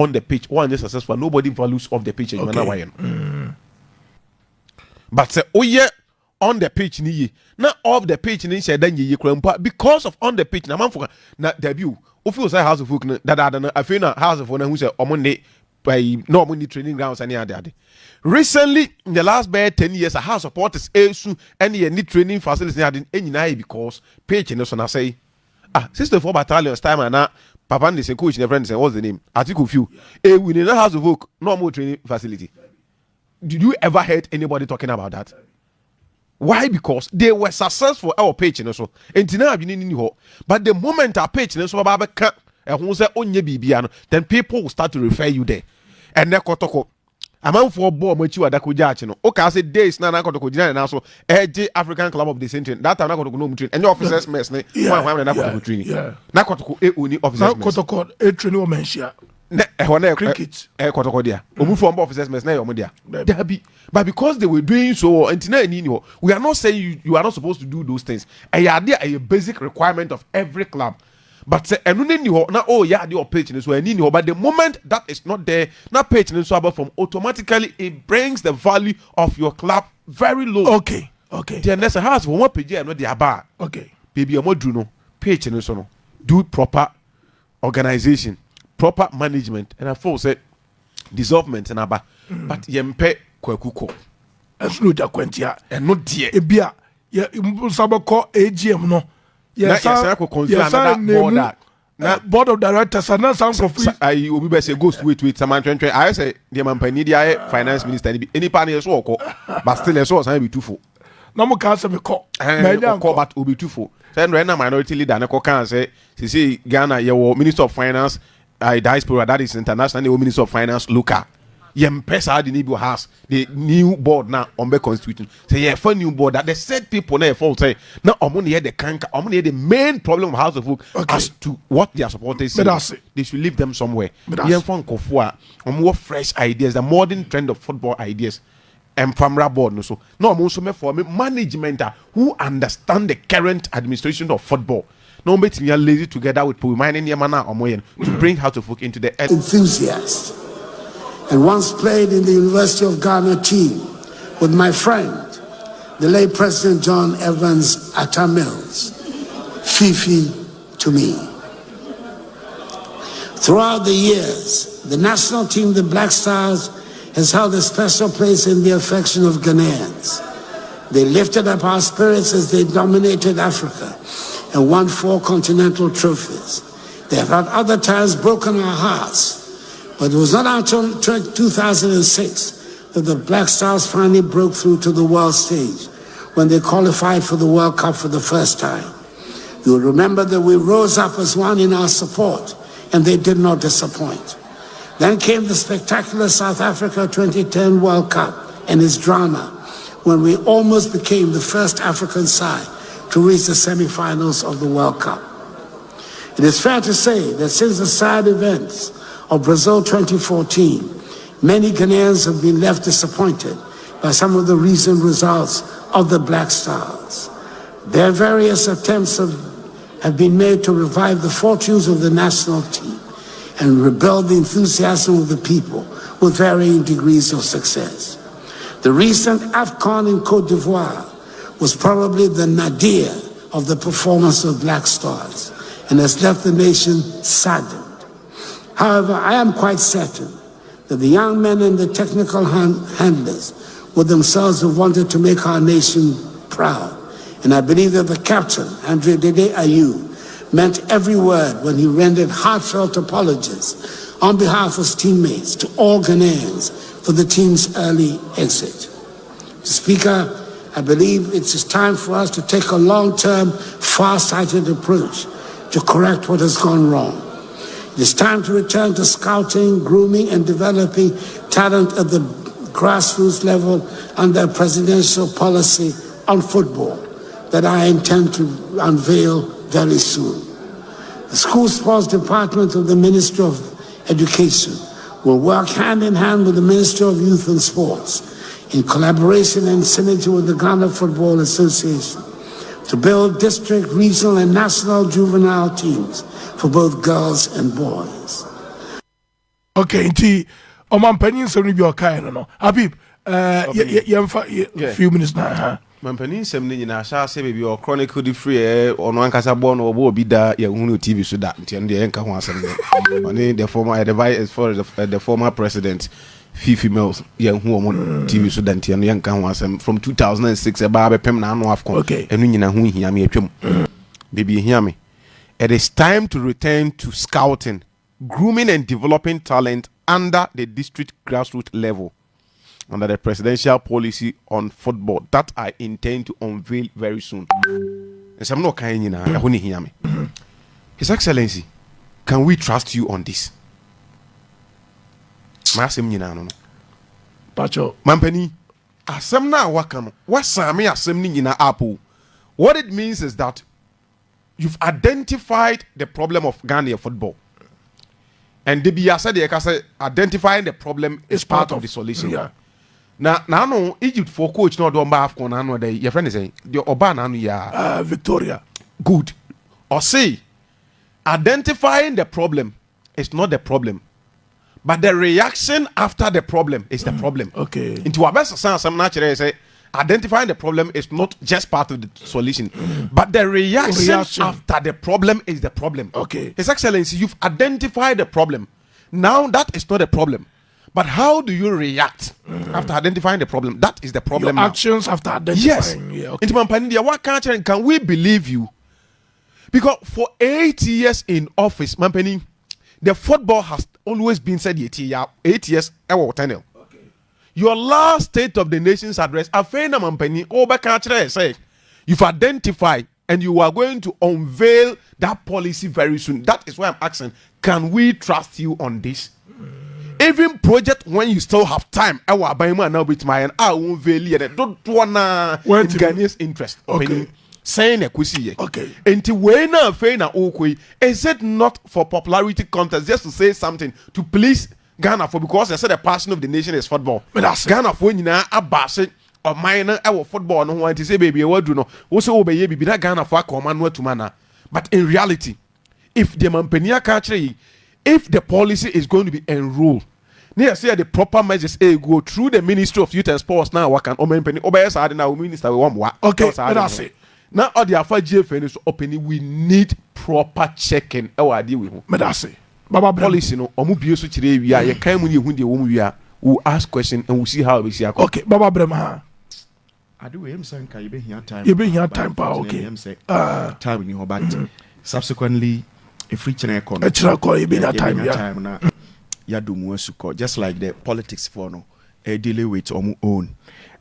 on the pitch, one is successful, nobody values off the pitch. But say, oh yeah, on the pitch, now off the pitch, because of on the pitch, now man for na debut. If you say House of Folk, that I feel House of Folk who say Monday by normally training grounds and other. Recently, in the last 10 years, a house supporters issue any training facilities had any because pitch and so I say 64 battalions time and now Papa and the coach and friend say what's the name? Article few. We need a House of Folk, no more training facility. Did you ever heard anybody talking about that? Why? Because they were successful our page and so and now but the moment our page and so and who say onye bibiano, then people will start to refer you there. And then kotoko a man for ball much you are no. Okay, I said days now kotoko and also AJ African Club of the Century. That time I got to go train and your officers mess na training. Na kotoko uni officers mess. Kotoko a training mention. Cricket, kotoko dia. Omu for officers mess na your dia. But because they were doing so, and we are not saying you are not supposed to do those things. And you are there a basic requirement of every club. But say now oh yeah the page so but the moment that is not there, now page so from automatically it brings the value of your club very low. Okay. Then there's a house for one page and not the bar. Okay. Baby I'm do no page so no do proper organization, proper management, and I feel say dissolvement and aba. But yempe kwekuko. Eslu da kwentia and not dear. Ebia ye sabako AGM no. Yes, board of directors and some of I will be say ghost wait some twenty. I say the man finance minister any panel so but still a source be too full. No more cancer me call but will be too full. Then when a minority leader can say Ghana your minister of finance diaspora that is international minister of finance local. Pesa the Nibu has the new board now on the constitution. Say yeah, for new board that they said people now fault say now only the canker, only the main problem of House of Folk as to what their supporters say. They should leave them somewhere. More fresh ideas, the modern trend of football ideas. And famra board no so no also me for management who understand the current administration of football. No bet me lazy together with reminding Yamana or Moyen to bring House of Folk into the enthusiast. And once played in the University of Ghana team with my friend, the late President John Evans Atta Mills, Fifi to me. Throughout the years, the national team, the Black Stars, has held a special place in the affection of Ghanaians. They lifted up our spirits as they dominated Africa and won 4 continental trophies. They have at other times broken our hearts. But it was not until 2006 that the Black Stars finally broke through to the world stage when they qualified for the World Cup for the first time. You will remember that we rose up as one in our support, and they did not disappoint. Then came the spectacular South Africa 2010 World Cup and its drama, when we almost became the first African side to reach the semi-finals of the World Cup. It is fair to say that since the sad events of Brazil 2014, many Ghanaians have been left disappointed by some of the recent results of the Black Stars. Their various attempts have been made to revive the fortunes of the national team and rebuild the enthusiasm of the people with varying degrees of success. The recent AFCON in Cote d'Ivoire was probably the nadir of the performance of Black Stars and has left the nation saddened. However, I am quite certain that the young men and the technical handlers would themselves have wanted to make our nation proud. And I believe that the captain, Andre Dede Ayew, meant every word when he rendered heartfelt apologies on behalf of his teammates to all Ghanaians for the team's early exit. Speaker, I believe it is time for us to take a long-term, far-sighted approach to correct what has gone wrong. It is time to return to scouting, grooming, and developing talent at the grassroots level under a presidential policy on football that I intend to unveil very soon. The School Sports Department of the Ministry of Education will work hand in hand with the Ministry of Youth and Sports in collaboration and synergy with the Ghana Football Association to build district, regional, and national juvenile teams for both girls and boys. Okay, nti omampani nsem bi okai no Habib few minutes now. Mampani nsem ni nyina sha se baby o chronicle di free ono ankasa bo no obo obi da ya hunu TV so da nti de enka ho asem ne oni the former advice for the former president Fifi Mills ya hu omo TV so da nti no enka ho asem from 2006 e ba be pem na anu afcon enu nyina hu hia me atwam baby hia me. It is time to return to scouting, grooming and developing talent under the district grassroots level, under the presidential policy on football that I intend to unveil very soon. His Excellency, can we trust you on this? Pacho. Mampani, asemna wakano. Wasami asemni nyina apo. What it means is that you've identified the problem of Ghana football. And DBA said identifying the problem is part of the solution. Yeah. Now no Egypt for coach no do mba AFCON anu dey your friend is saying the oba na anu ya Victoria. Good. Or say identifying the problem is not the problem, but the reaction after the problem is the problem. Okay. Into our best sense, some naturally say identifying the problem is not just part of the solution, but the reaction after the problem is the problem. Okay. His Excellency, you've identified the problem. Now that is not a problem. But how do you react after identifying the problem? That is the problem. Your now. actions after identifying. Yes. Yeah, okay. What can we believe you? Because for 8 years in office, Mampani, the football has always been said 8 years. Your last State of the Nations address, Afena Mampani, say you've identified and you are going to unveil that policy very soon. That is why I'm asking, can we trust you on this? Even project when you still have time, I will buy now with my and I won't unveil it. Don't wanna Ghanaians interest. Okay. Saying a kusi. Okay. Enti when Afena okwe, is it not for popularity contest just to say something to please Ghana for because they said the passion of the nation is football. But that's Ghana for nyina abase or minor our football no want to say baby what do no. Also obey baby that Ghana for command to mana. But in reality, if the Mampania country, if the policy is going to be enrolled, near say the proper measures go through the Ministry of Youth and Sports now work and Mampani obey side now minister we want. Okay, that's it. Now all the afa GFA is opening, we need proper checking. Our deal with But that's it. Baba policy no omu bio so kire wi a ye kan mu ne hu de wo mu wi a we ask question and we see how we see akọ. Okay, Baba Brema. Ade we am say kan you be here time. You be here time pa okay. Time ni ho but subsequently if reach na ekọ. E chira ko you be that time yeah. Time na ya do mu asuko just like the politics for no e deal with omu own.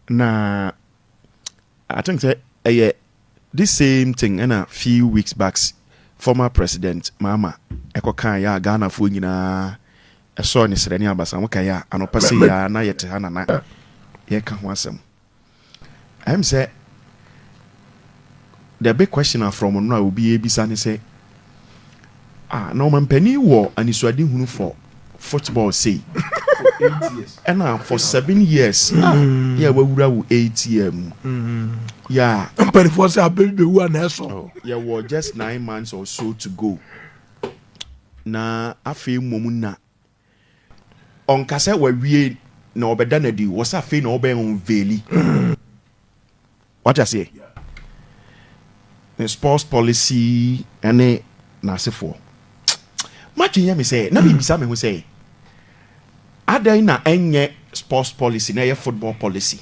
Na I think say this same thing and a few weeks back former president Mama Ekokan ya Ghana fo nyina eso ni srani abasa mo kan ya anopase ya na yete hana na ye ka ho asem I'm say the big question from no obi ebisa ni say no man pani wo anisuade hunu for football say and for 7 years yeah we wura wo ATM yeah but for say baby who na so yeah was just 9 months or so to go na afi momu na on kase wa wie na obeda na di was afi na oben unveil what I say the sports policy ene na sefo match nya me say na bibisa me ho say adan na enye sports policy na ye football policy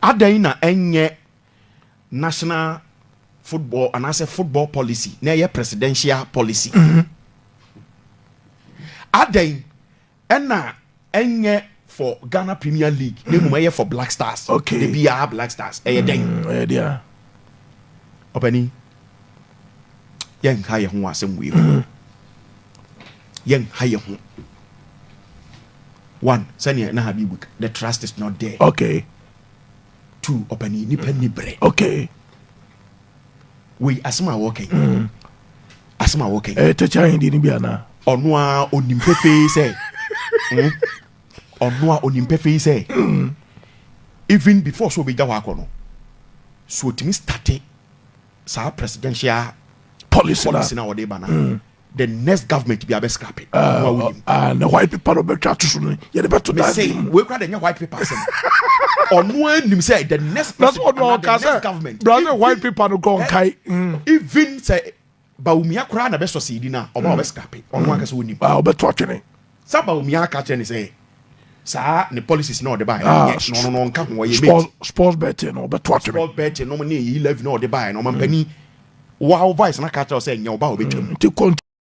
adan na enye national football and as a football policy na ye presidential policy adan na enye for Ghana Premier League na mu ye for Black Stars okay the BR Black Stars den yeah opani yen ha ye ho asem we yen ha ye ho one senior na Habibu the trust is not there okay two opani ni pen ni bre okay we asema working asema working te cha hindi ni bia na ono a onimpefe say ono a onimpefe say even before so be jawa kono so timi start sa presidential policy na wode bana the next government be a best scrap it. And the white people no better to soon. Yeah, the better Me say we cry the white people say. On when him say the next That's what no the next say. government. Brother, white people no go on kai. Even say Baumia cry na best succeed na oba best scrap it. On one case we nim. Ah, better watching. Sa Baumia catch and say sa the policies no the buy. No nka ho ye sports betting no better watching. Sport betting no money 11 no the buy no man penny. Wow vice na catch us say nya oba obetwam.